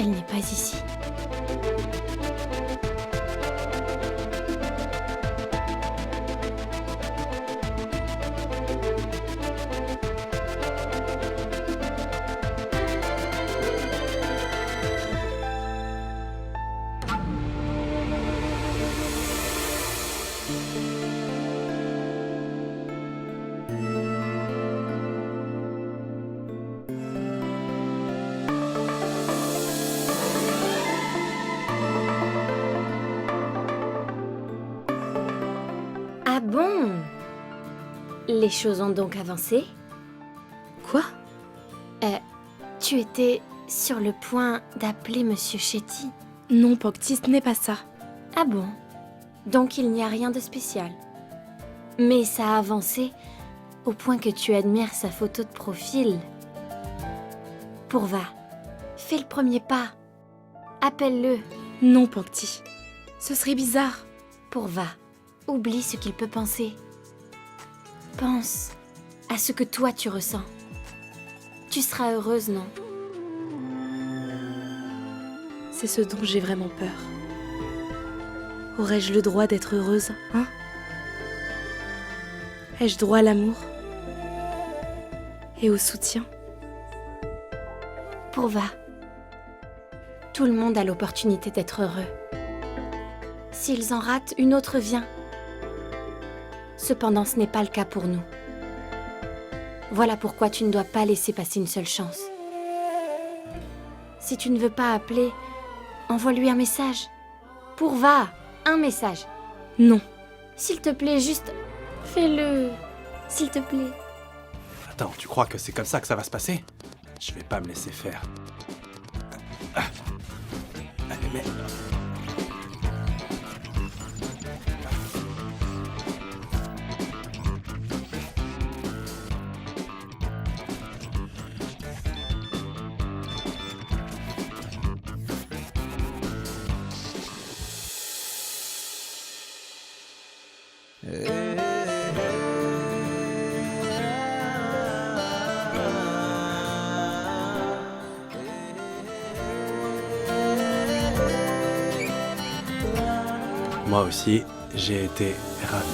Elle n'est pas ici. Ah bon? Les choses ont donc avancé? Quoi? Tu étais sur le point d'appeler Monsieur Chetty. Non, Pocti, ce n'est pas ça. Ah bon? Donc il n'y a rien de spécial. Mais ça a avancé au point que tu admires sa photo de profil. Pourva, fais le premier pas. Appelle-le. Non, Pocti. Ce serait bizarre. Pourva, oublie ce qu'il peut penser. Pense à ce que toi tu ressens. Tu seras heureuse, non? C'est ce dont j'ai vraiment peur. Aurais-je le droit d'être heureuse, hein? Ai-je droit à l'amour? Et au soutien? Pourva, tout le monde a l'opportunité d'être heureux. S'ils en ratent, une autre vient. Cependant, ce n'est pas le cas pour nous. Voilà pourquoi tu ne dois pas laisser passer une seule chance. Si tu ne veux pas appeler, envoie-lui un message. Pourva, un message. Non. S'il te plaît, juste fais-le. S'il te plaît. Attends, tu crois que c'est comme ça que ça va se passer? Je vais pas me laisser faire. Mais... Moi aussi, j'ai été ravi.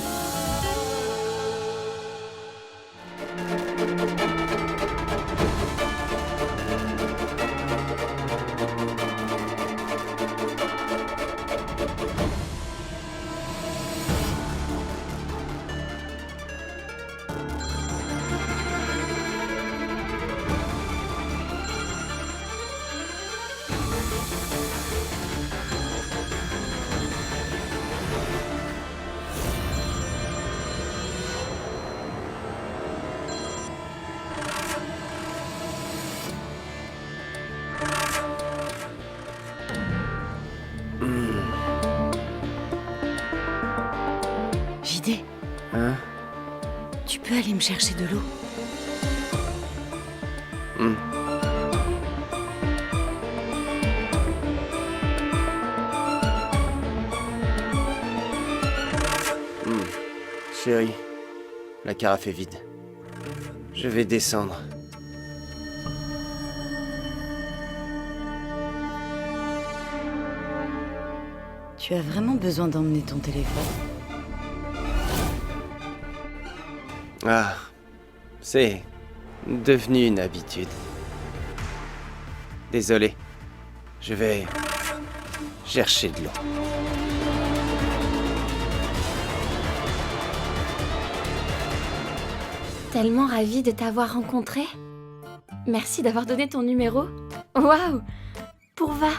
JD, Hein? tu peux aller me chercher de l'eau? Chérie, La carafe est vide. Je vais descendre. Tu as vraiment besoin d'emmener ton téléphone? Ah, c'est devenu une habitude. Désolé. Je vais chercher de l'eau. Tellement ravie de t'avoir rencontré. Merci d'avoir donné ton numéro. Waouh! Pourva,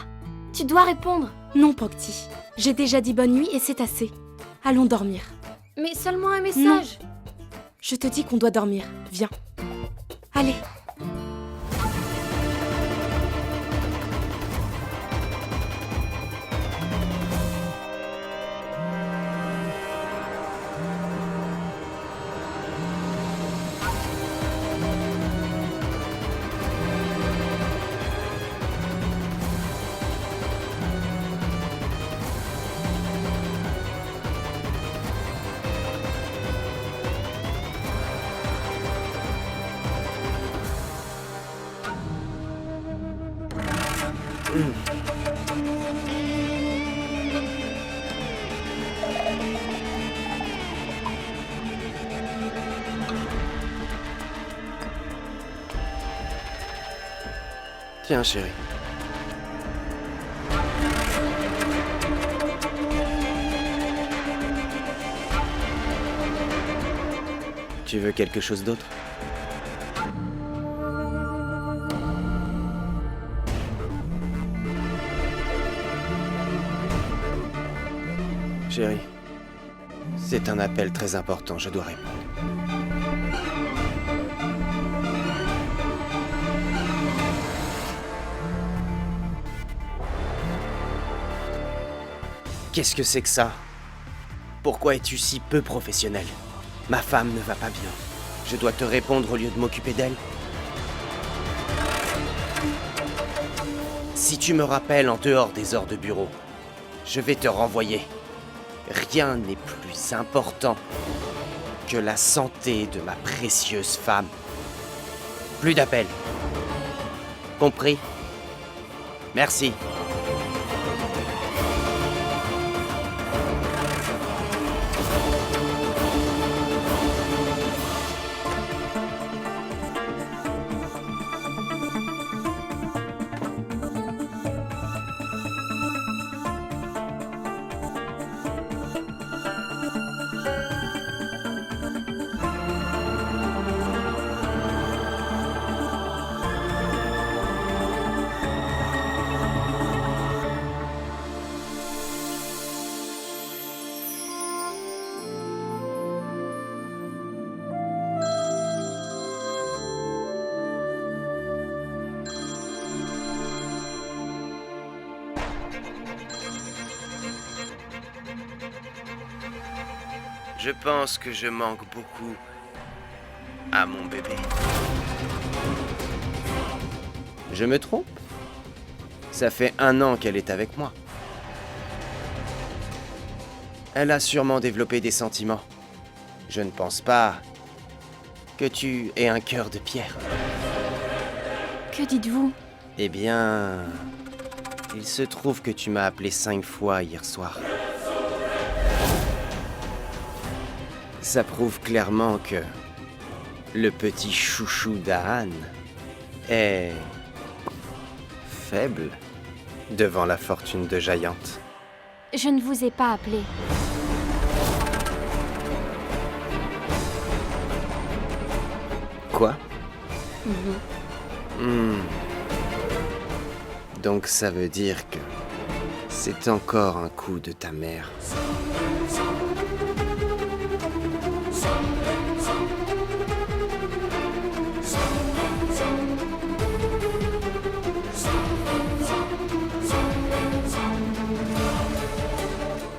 tu dois répondre. Non, Pancti. J'ai déjà dit bonne nuit et c'est assez. Allons dormir. Mais seulement un message. Je te dis qu'on doit dormir. Viens. Allez. Tiens, chérie. Tu veux quelque chose d'autre? Chérie, c'est un appel très important, je dois répondre. Qu'est-ce que c'est que ça? Pourquoi es-tu si peu professionnel? Ma femme ne va pas bien. Je dois te répondre au lieu de m'occuper d'elle? Si tu me rappelles en dehors des heures de bureau, je vais te renvoyer. Rien n'est plus important que la santé de ma précieuse femme. Plus d'appels. Compris? Merci. Je pense que je manque beaucoup à mon bébé. Je me trompe? Ça fait 1 an qu'elle est avec moi. Elle a sûrement développé des sentiments. Je ne pense pas que tu aies un cœur de pierre. Que dites-vous? Eh bien, il se trouve que tu m'as appelé 5 fois hier soir. Ça prouve clairement que le petit chouchou d'Ahan est faible devant la fortune de Giant. Je ne vous ai pas appelé. Quoi? Donc ça veut dire que c'est encore un coup de ta mère.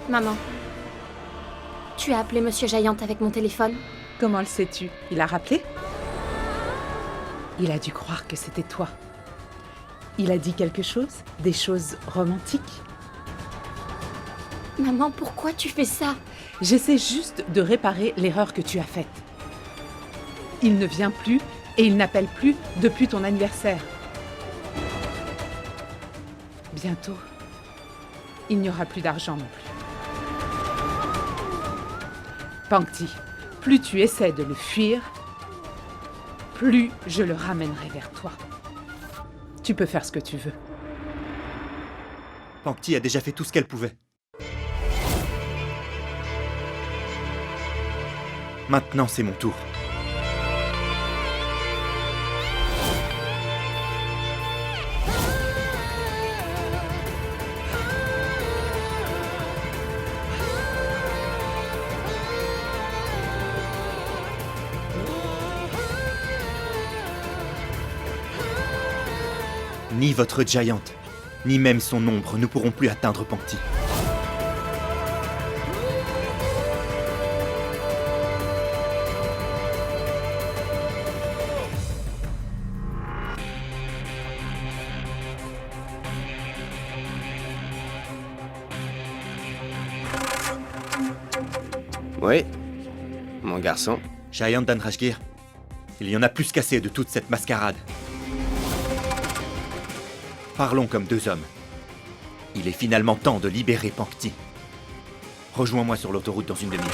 Maman, tu as appelé Monsieur Giant avec mon téléphone? Comment le sais-tu? Il a rappelé? Il a dû croire que c'était toi. Il a dit quelque chose? Des choses romantiques? Maman, pourquoi tu fais ça? J'essaie juste de réparer l'erreur que tu as faite. Il ne vient plus et il n'appelle plus depuis ton anniversaire. Bientôt, il n'y aura plus d'argent non plus. Pankti, plus tu essaies de le fuir, plus je le ramènerai vers toi. Tu peux faire ce que tu veux. Pankti a déjà fait tout ce qu'elle pouvait. Maintenant, c'est mon tour. Ni votre Giant, ni même son ombre ne pourront plus atteindre Pankti. Oui, mon garçon. Giant d'Andrashgir, il y en a plus qu'assez de toute cette mascarade. Parlons comme deux hommes. Il est finalement temps de libérer Pankti. Rejoins-moi sur l'autoroute dans une demi-heure.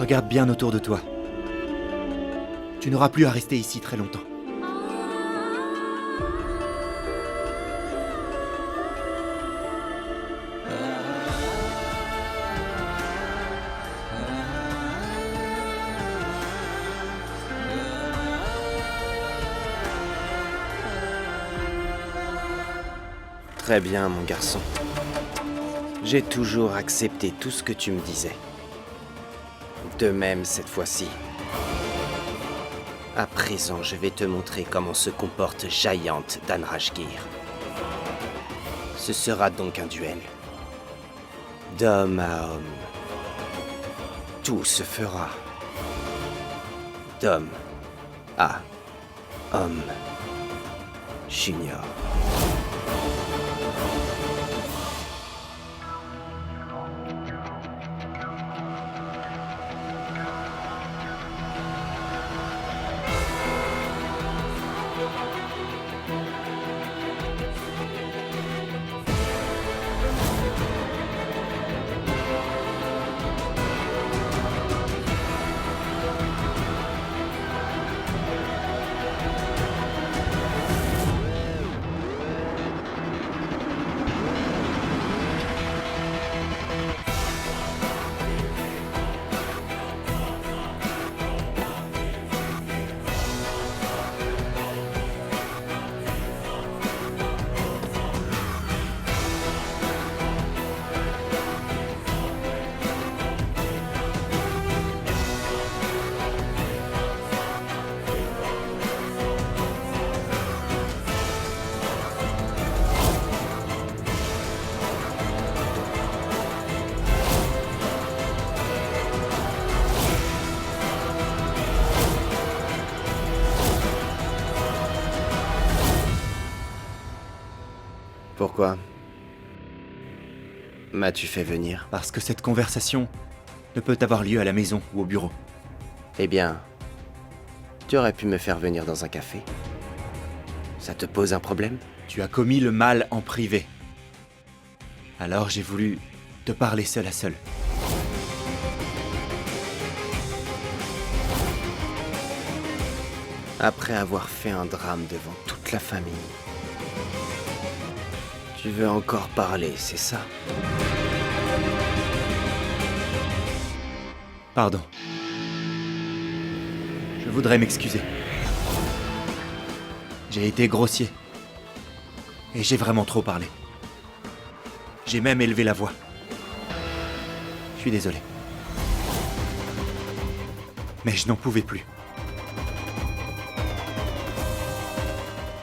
Regarde bien autour de toi. Tu n'auras plus à rester ici très longtemps. Très bien, mon garçon. J'ai toujours accepté tout ce que tu me disais. De même cette fois-ci. À présent, je vais te montrer comment se comporte Giant d'Andrashgir. Ce sera donc un duel. D'homme à homme. Tout se fera. D'homme à homme. Junior. Pourquoi m'as-tu fait venir? Parce que cette conversation ne peut avoir lieu à la maison ou au bureau. Eh bien, tu aurais pu me faire venir dans un café. Ça te pose un problème? Tu as commis le mal en privé. Alors j'ai voulu te parler seul à seul. Après avoir fait un drame devant toute la famille. Tu veux encore parler, c'est ça? Pardon. Je voudrais m'excuser. J'ai été grossier. Et j'ai vraiment trop parlé. J'ai même élevé la voix. Je suis désolé. Mais je n'en pouvais plus.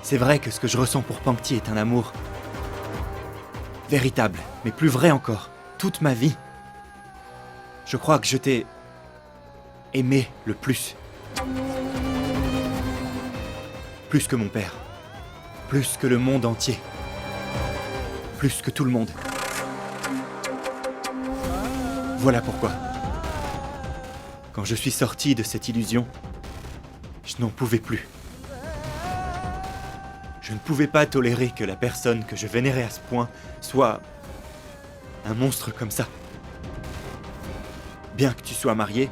C'est vrai que ce que je ressens pour Pankti est un amour véritable, mais plus vrai encore, toute ma vie. Je crois que je t'ai aimé le plus. Plus que mon père. Plus que le monde entier. Plus que tout le monde. Voilà pourquoi. Quand je suis sorti de cette illusion, je n'en pouvais plus. Je ne pouvais pas tolérer que la personne que je vénérais à ce point soit un monstre comme ça. Bien que tu sois marié,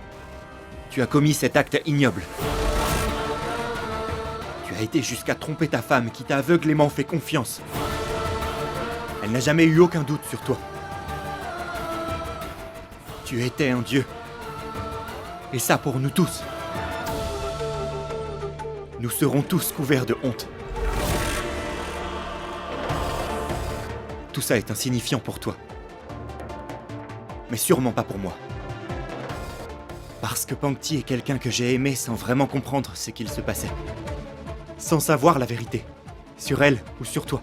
tu as commis cet acte ignoble. Tu as été jusqu'à tromper ta femme qui t'a aveuglément fait confiance. Elle n'a jamais eu aucun doute sur toi. Tu étais un dieu. Et ça pour nous tous. Nous serons tous couverts de honte. Tout ça est insignifiant pour toi. Mais sûrement pas pour moi. Parce que Pangti est quelqu'un que j'ai aimé sans vraiment comprendre ce qu'il se passait. Sans savoir la vérité. Sur elle ou sur toi.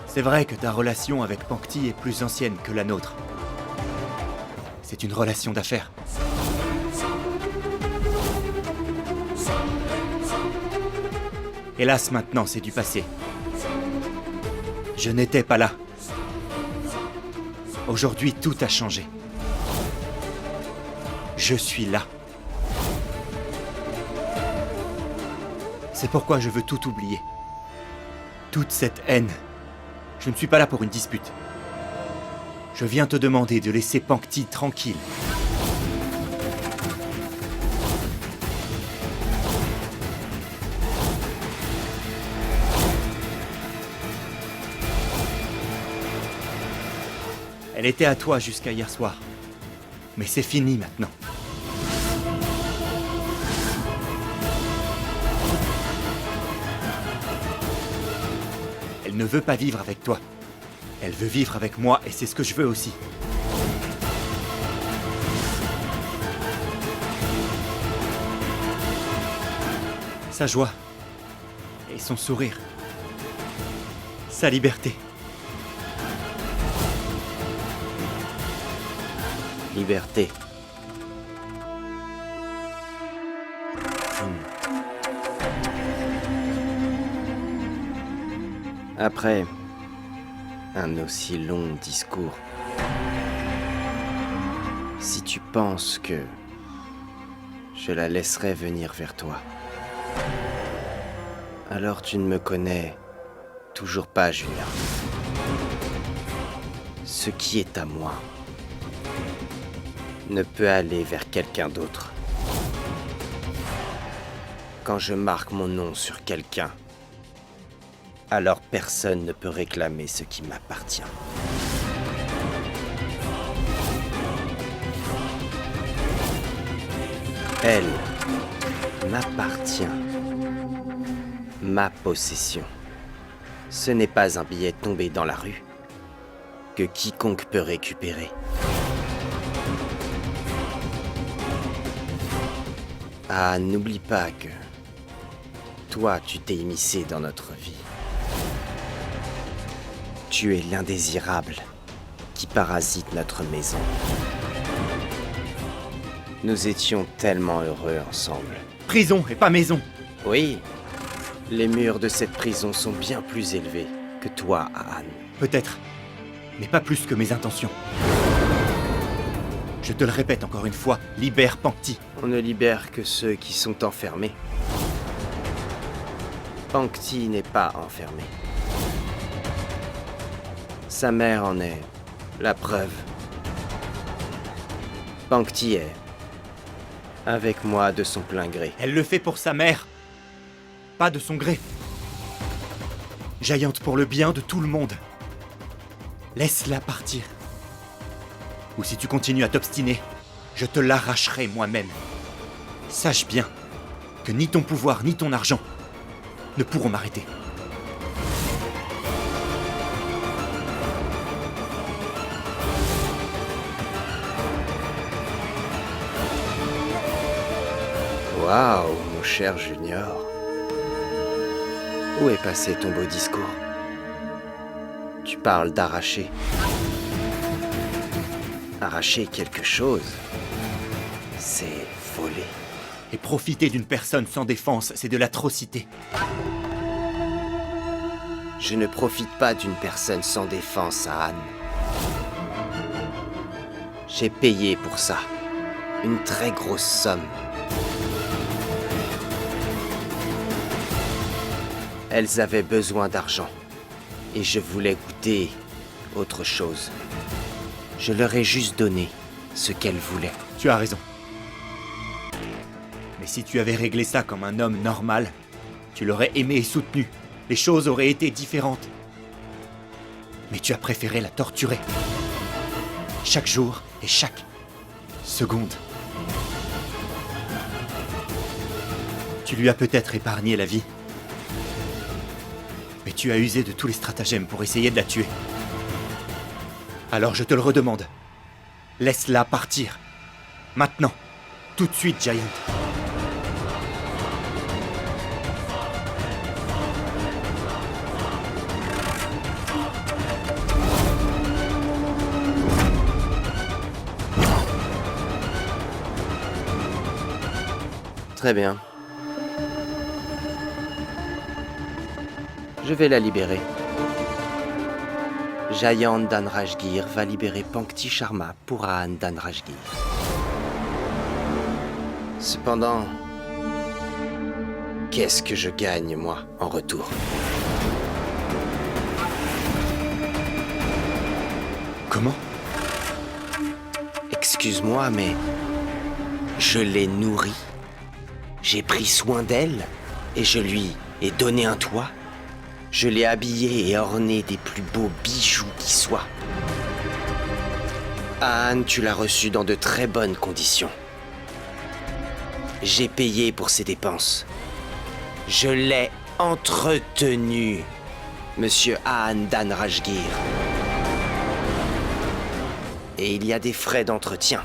C'est vrai que ta relation avec Pangti est plus ancienne que la nôtre. C'est une relation d'affaires. Hélas, maintenant, c'est du passé. Je n'étais pas là. Aujourd'hui, tout a changé. Je suis là. C'est pourquoi je veux tout oublier. Toute cette haine. Je ne suis pas là pour une dispute. Je viens te demander de laisser Pangti tranquille. Elle était à toi jusqu'à hier soir. Mais c'est fini maintenant. Elle ne veut pas vivre avec toi. Elle veut vivre avec moi et c'est ce que je veux aussi. Sa joie et son sourire. Sa liberté. Liberté. Après un aussi long discours, si tu penses que je la laisserai venir vers toi, alors tu ne me connais toujours pas, Junior. Ce qui est à moi ne peut aller vers quelqu'un d'autre. Quand je marque mon nom sur quelqu'un, alors personne ne peut réclamer ce qui m'appartient. Elle m'appartient. Ma possession. Ce n'est pas un billet tombé dans la rue que quiconque peut récupérer. Ah, n'oublie pas que toi, tu t'es immiscé dans notre vie. Tu es l'indésirable qui parasite notre maison. Nous étions tellement heureux ensemble. Prison et pas maison. Oui, les murs de cette prison sont bien plus élevés que toi, Anne. Peut-être, mais pas plus que mes intentions. Je te le répète encore une fois, libère Pangti. On ne libère que ceux qui sont enfermés. Pangti n'est pas enfermé. Sa mère en est la preuve. Pangti est avec moi de son plein gré. Elle le fait pour sa mère, pas de son gré. Jaillante pour le bien de tout le monde. Laisse-la partir. Ou si tu continues à t'obstiner, je te l'arracherai moi-même. Sache bien que ni ton pouvoir ni ton argent ne pourront m'arrêter. Waouh, mon cher Junior. Où est passé ton beau discours? Tu parles d'arracher. Arracher quelque chose, c'est voler. Et profiter d'une personne sans défense, c'est de l'atrocité. Je ne profite pas d'une personne sans défense, Anne. J'ai payé pour ça. Une très grosse somme. Elles avaient besoin d'argent. Et je voulais goûter autre chose. Je leur ai juste donné ce qu'elles voulaient. Tu as raison. Mais si tu avais réglé ça comme un homme normal, tu l'aurais aimé et soutenu. Les choses auraient été différentes. Mais tu as préféré la torturer. Chaque jour et chaque seconde. Tu lui as peut-être épargné la vie. Mais tu as usé de tous les stratagèmes pour essayer de la tuer. Alors je te le redemande. Laisse-la partir. Maintenant. Tout de suite, Giant. Très bien. Je vais la libérer. Giant Dhanrajgir va libérer Pankti Sharma pour Ahan Dhanrajgir. Cependant, qu'est-ce que je gagne, moi, en retour? Comment? Excuse-moi, mais je l'ai nourrie. J'ai pris soin d'elle et je lui ai donné un toit. Je l'ai habillée et ornée des plus beaux bijoux qui soient. Ahan, tu l'as reçue dans de très bonnes conditions. J'ai payé pour ses dépenses. Je l'ai entretenue, Monsieur Ahan Dhanrajgir. Et il y a des frais d'entretien.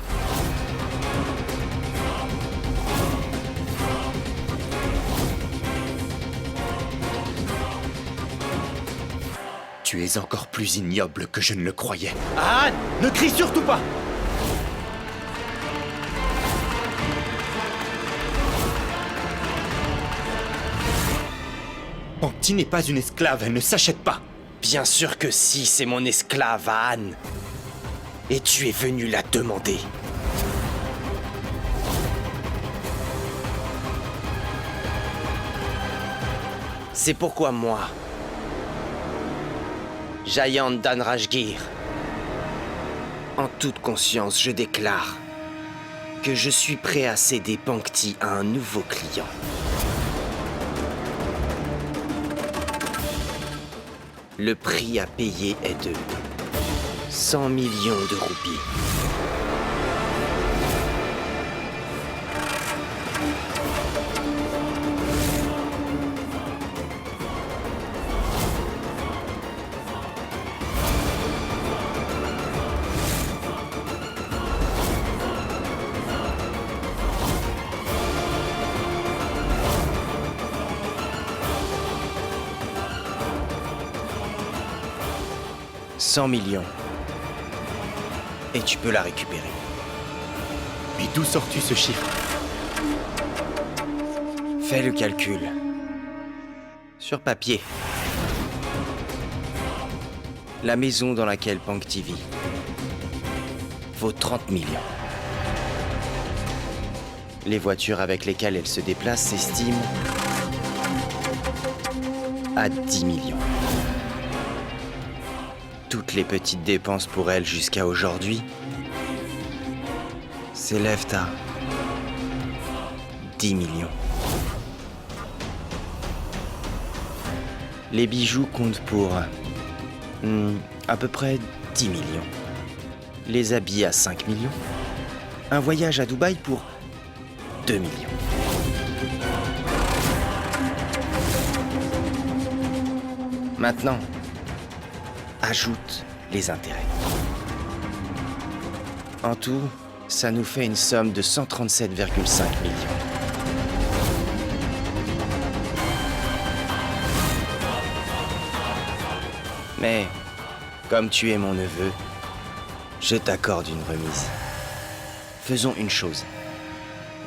Tu es encore plus ignoble que je ne le croyais. Ahan, ne crie surtout pas! Pankti n'est pas une esclave, elle ne s'achète pas. Bien sûr que si, c'est mon esclave, Ahan. Et tu es venu la demander. C'est pourquoi moi, Giant Dhanrajgir, en toute conscience, je déclare que je suis prêt à céder Pankti à un nouveau client. Le prix à payer est de 100 millions de roupies. « 100 millions. Et tu peux la récupérer. » Mais d'où sors-tu ce chiffre? Fais le calcul. Sur papier. La maison dans laquelle Pankti vit vaut 30 millions. Les voitures avec lesquelles elle se déplace s'estiment à 10 millions. Toutes les petites dépenses pour elle jusqu'à aujourd'hui s'élèvent à 10 millions. Les bijoux comptent pour à peu près 10 millions. Les habits à 5 millions. Un voyage à Dubaï pour 2 millions. Maintenant, ajoute les intérêts. En tout, ça nous fait une somme de 137,5 millions. Mais, comme tu es mon neveu, Je t'accorde une remise. Faisons une chose.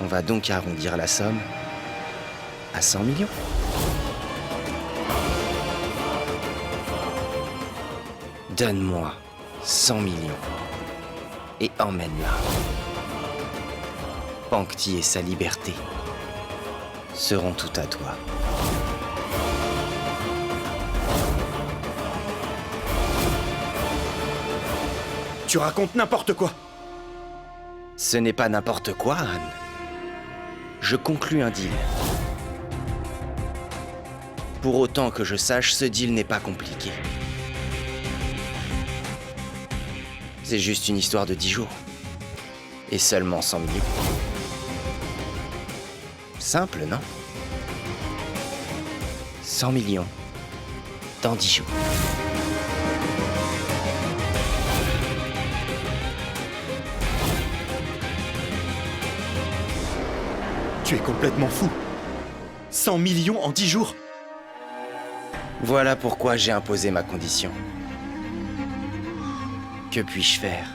On va donc arrondir la somme à 100 millions. Donne-moi 100 millions et emmène-la. Pankti et sa liberté seront tout à toi. Tu racontes n'importe quoi. Ce n'est pas n'importe quoi, Anne. Je conclus un deal. Pour autant que je sache, ce deal n'est pas compliqué. C'est juste une histoire de 10 jours. Et seulement 100 millions. Simple, non? 100 millions dans 10 jours. Tu es complètement fou. 100 millions en 10 jours. Voilà pourquoi j'ai imposé ma condition. Que puis-je faire?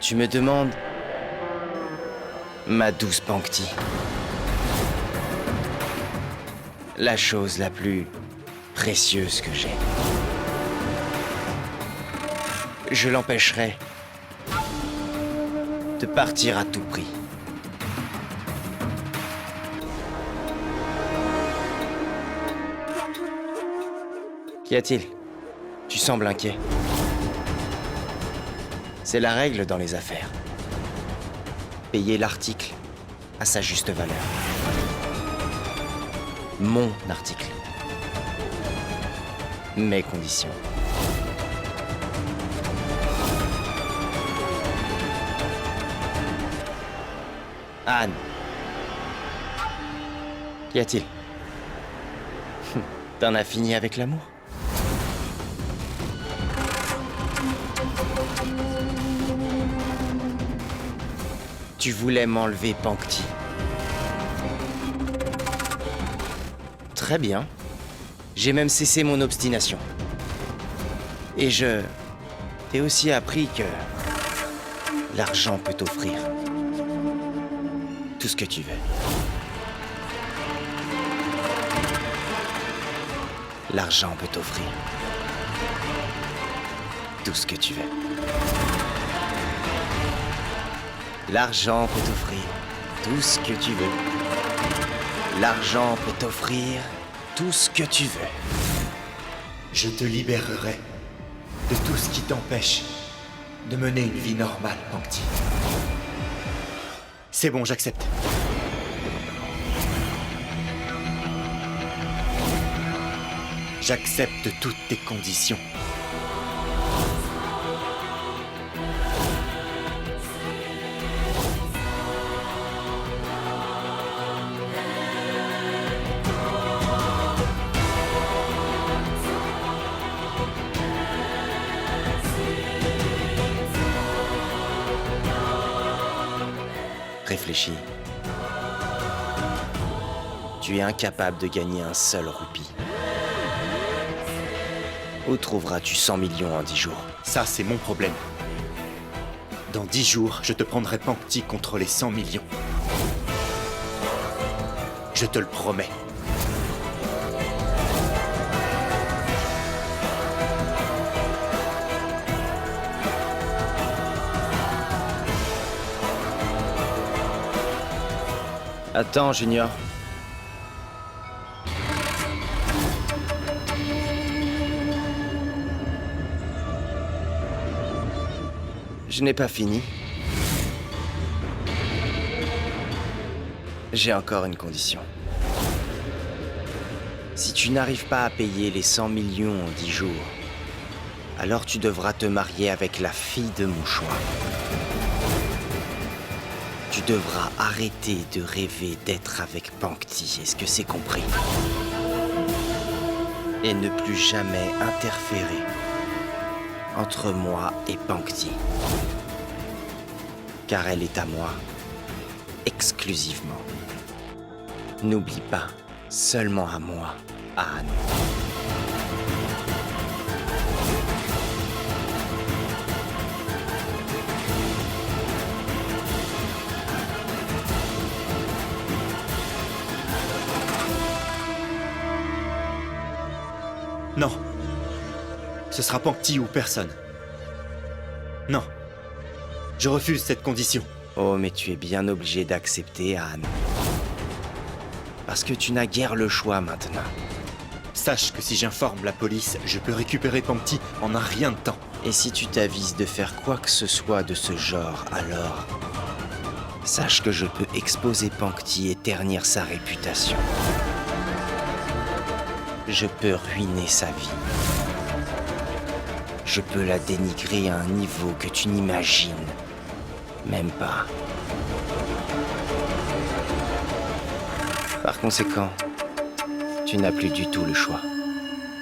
Tu me demandes... Ma douce Pankti. La chose la plus précieuse que j'ai. Je l'empêcherai de partir à tout prix. Qu'y a-t-il? Tu sembles inquiet. C'est la règle dans les affaires. Payer l'article à sa juste valeur. Mon article. Mes conditions. Anne. Qu'y a-t-il? T'en as fini avec l'amour? Tu voulais m'enlever Pankti. Très bien. J'ai même cessé mon obstination. Et je t'ai aussi appris que l'argent peut t'offrir tout ce que tu veux. L'argent peut t'offrir tout ce que tu veux. L'argent peut t'offrir tout ce que tu veux. L'argent peut t'offrir tout ce que tu veux. Je te libérerai de tout ce qui t'empêche de mener une vie normale, Pankti. C'est bon, j'accepte. J'accepte toutes tes conditions. Réfléchis. Tu es incapable de gagner un seul roupie. Où trouveras-tu 100 millions en 10 jours? Ça, c'est mon problème. Dans 10 jours, je te prendrai Pankti contre les 100 millions. Je te le promets. Attends, Junior. Je n'ai pas fini. J'ai encore une condition. Si tu n'arrives pas à payer les 100 millions en 10 jours, alors tu devras te marier avec la fille de mon choix. Tu devras arrêter de rêver d'être avec Pankti, est-ce que c'est compris? Et ne plus jamais interférer entre moi et Pankti. Car elle est à moi, exclusivement. N'oublie pas, seulement à moi, Anne. Non. Ce sera Pangti ou personne. Non. Je refuse cette condition. Oh, mais tu es bien obligé d'accepter, Anne. Parce que tu n'as guère le choix maintenant. Sache que si j'informe la police, je peux récupérer Pangti en un rien de temps. Et si tu t'avises de faire quoi que ce soit de ce genre, alors... sache que je peux exposer Pangti et ternir sa réputation. Je peux ruiner sa vie. Je peux la dénigrer à un niveau que tu n'imagines même pas. Par conséquent, tu n'as plus du tout le choix.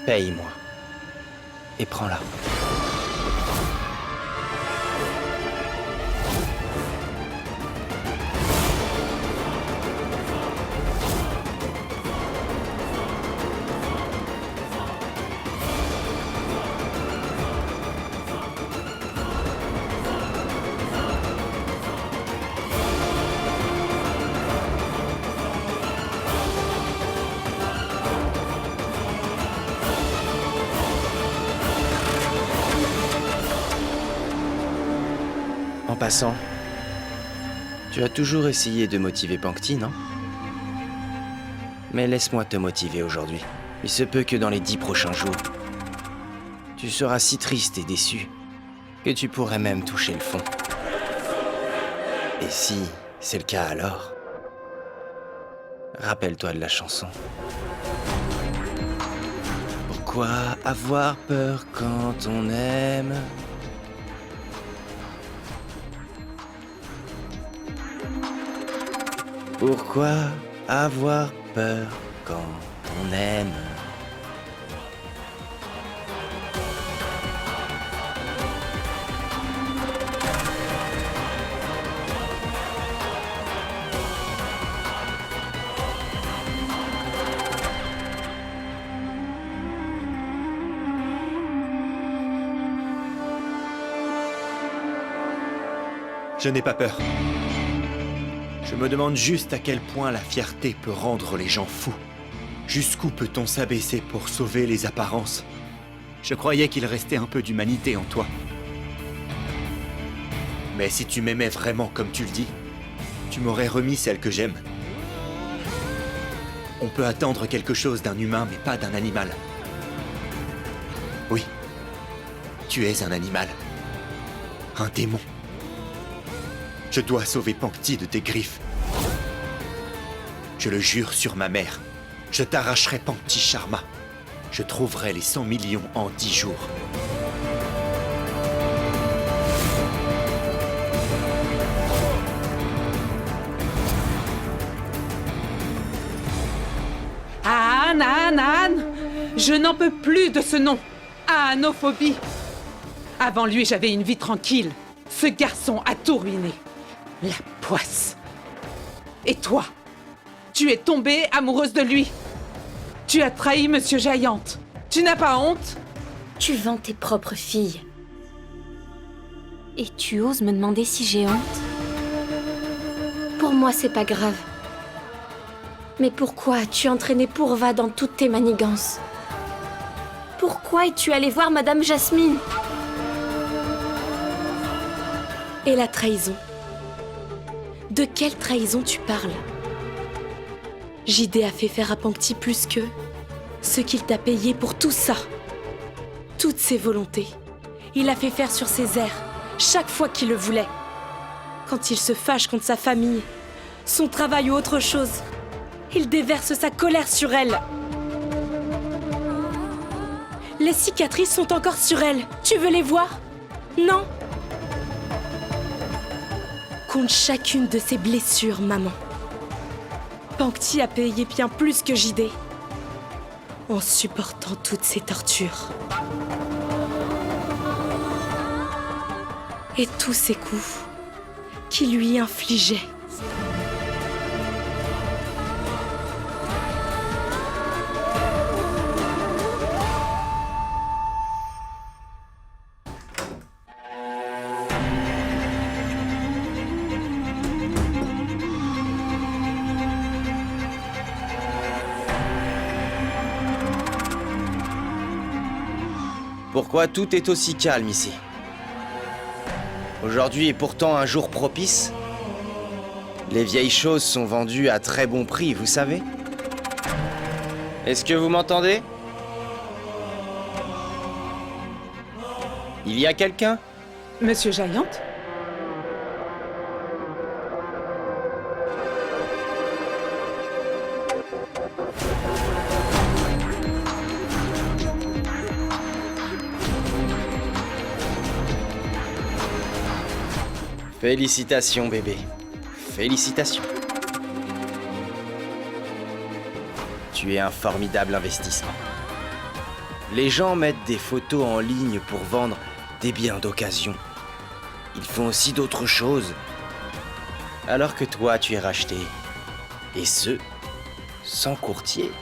Paye-moi. Et prends-la. En passant, tu as toujours essayé de motiver Pangti, non? Mais laisse-moi te motiver aujourd'hui. Il se peut que dans les 10 prochains jours, tu seras si triste et déçu que tu pourrais même toucher le fond. Et si c'est le cas alors, rappelle-toi de la chanson. Pourquoi avoir peur quand on aime? Pourquoi avoir peur quand on aime? Je n'ai pas peur. Je me demande juste à quel point la fierté peut rendre les gens fous. Jusqu'où peut-on s'abaisser pour sauver les apparences? Je croyais qu'il restait un peu d'humanité en toi. Mais si tu m'aimais vraiment comme tu le dis, tu m'aurais remis celle que j'aime. On peut attendre quelque chose d'un humain, mais pas d'un animal. Oui, tu es un animal. Un démon. Je dois sauver Pangti de tes griffes. Je le jure sur ma mère. Je t'arracherai Pangti Sharma. Je trouverai les 100 millions en 10 jours. Anne, je n'en peux plus de ce nom. Anophobie. Avant lui, j'avais une vie tranquille. Ce garçon a tout ruiné. La poisse. Et toi, tu es tombée amoureuse de lui. Tu as trahi Monsieur Giant. Tu n'as pas honte? Tu vends tes propres filles. Et tu oses me demander si j'ai honte? Pour moi, c'est pas grave. Mais pourquoi as-tu entraîné Purva dans toutes tes manigances? Pourquoi es-tu allé voir Madame Jasmine? Et la trahison? De quelle trahison tu parles? JD a fait faire à Pangti plus que ce qu'il t'a payé pour tout ça. Toutes ses volontés. Il a fait faire sur ses airs, chaque fois qu'il le voulait. Quand il se fâche contre sa famille, son travail ou autre chose, il déverse sa colère sur elle. Les cicatrices sont encore sur elle. Tu veux les voir? Non? Compte chacune de ses blessures, maman. Pangti a payé bien plus que JD en supportant toutes ces tortures. Et tous ces coups qu'il lui infligeait. Pourquoi tout est aussi calme ici? Aujourd'hui est pourtant un jour propice. Les vieilles choses sont vendues à très bon prix, vous savez? Est-ce que vous m'entendez? Il y a quelqu'un? Monsieur Giant? Félicitations, bébé. Félicitations. Tu es un formidable investissement. Les gens mettent des photos en ligne pour vendre des biens d'occasion. Ils font aussi d'autres choses. Alors que toi, tu es racheté. Et ce, sans courtier.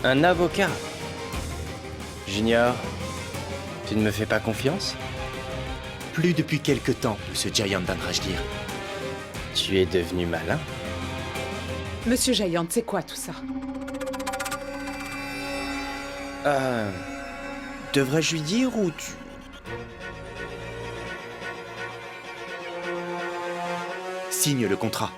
Un avocat. Junior, tu ne me fais pas confiance? Plus depuis quelque temps, Monsieur Giant d'Andrajdir. Tu es devenu malin. Monsieur Giant, c'est quoi tout ça? Devrais-je lui dire ou tu... Signe le contrat.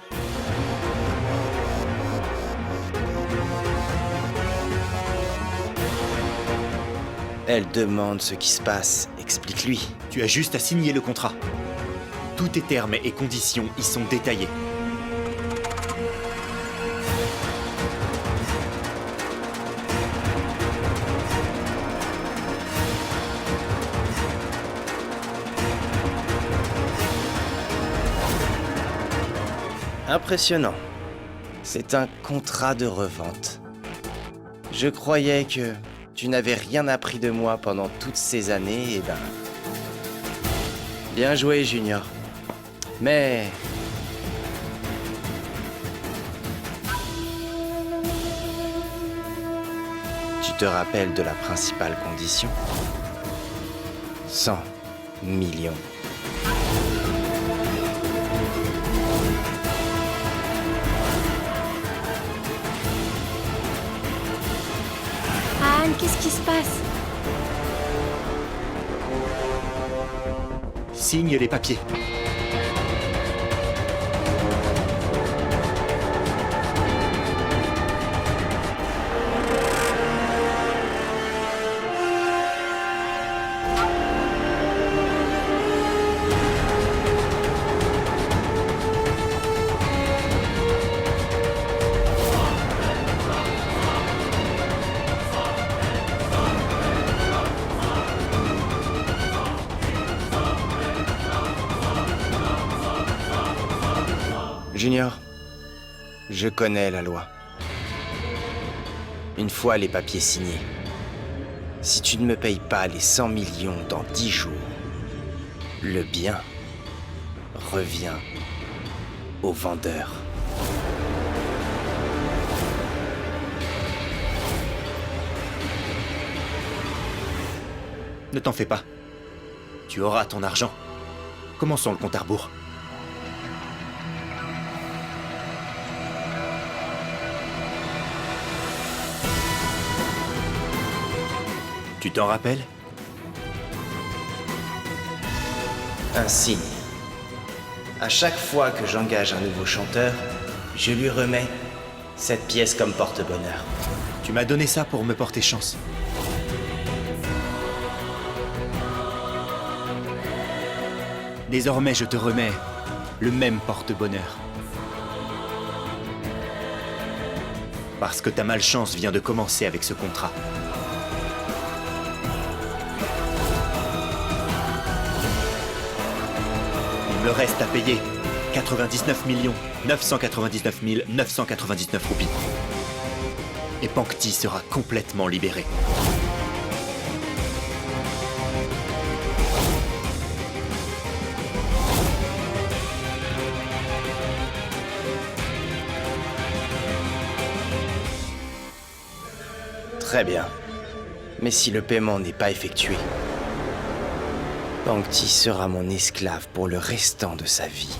Elle demande ce qui se passe. Explique-lui. Tu as juste à signer le contrat. Tous tes termes et conditions y sont détaillés. Impressionnant. C'est un contrat de revente. Je croyais que tu n'avais rien appris de moi pendant toutes ces années, et ben... Bien joué, Junior. Mais... Tu te rappelles de la principale condition? 100 millions. Anne, qu'est-ce qui se passe? Signe les papiers. Junior, je connais la loi. Une fois les papiers signés, si tu ne me payes pas les 100 millions dans 10 jours, le bien revient au vendeur. Ne t'en fais pas. Tu auras ton argent. Commençons le compte à rebours. Tu t'en rappelles? Un signe. À chaque fois que j'engage un nouveau chanteur, je lui remets cette pièce comme porte-bonheur. Tu m'as donné ça pour me porter chance. Désormais, je te remets le même porte-bonheur. Parce que ta malchance vient de commencer avec ce contrat. Il me reste à payer 99 999 999 roupies. Et Pankti sera complètement libéré. Très bien. Mais si le paiement n'est pas effectué, Pangti sera mon esclave pour le restant de sa vie.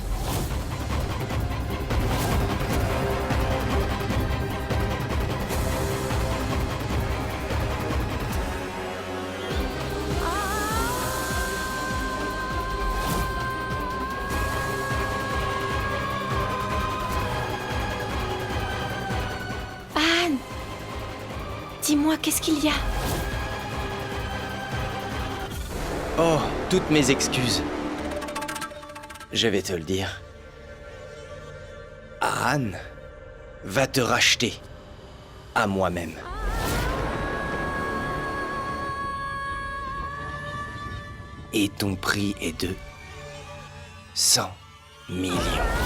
Anne! Dis-moi, qu'est-ce qu'il y a? Oh, toutes mes excuses. Je vais te le dire. Anne va te racheter à moi-même. Et ton prix est de 100 millions.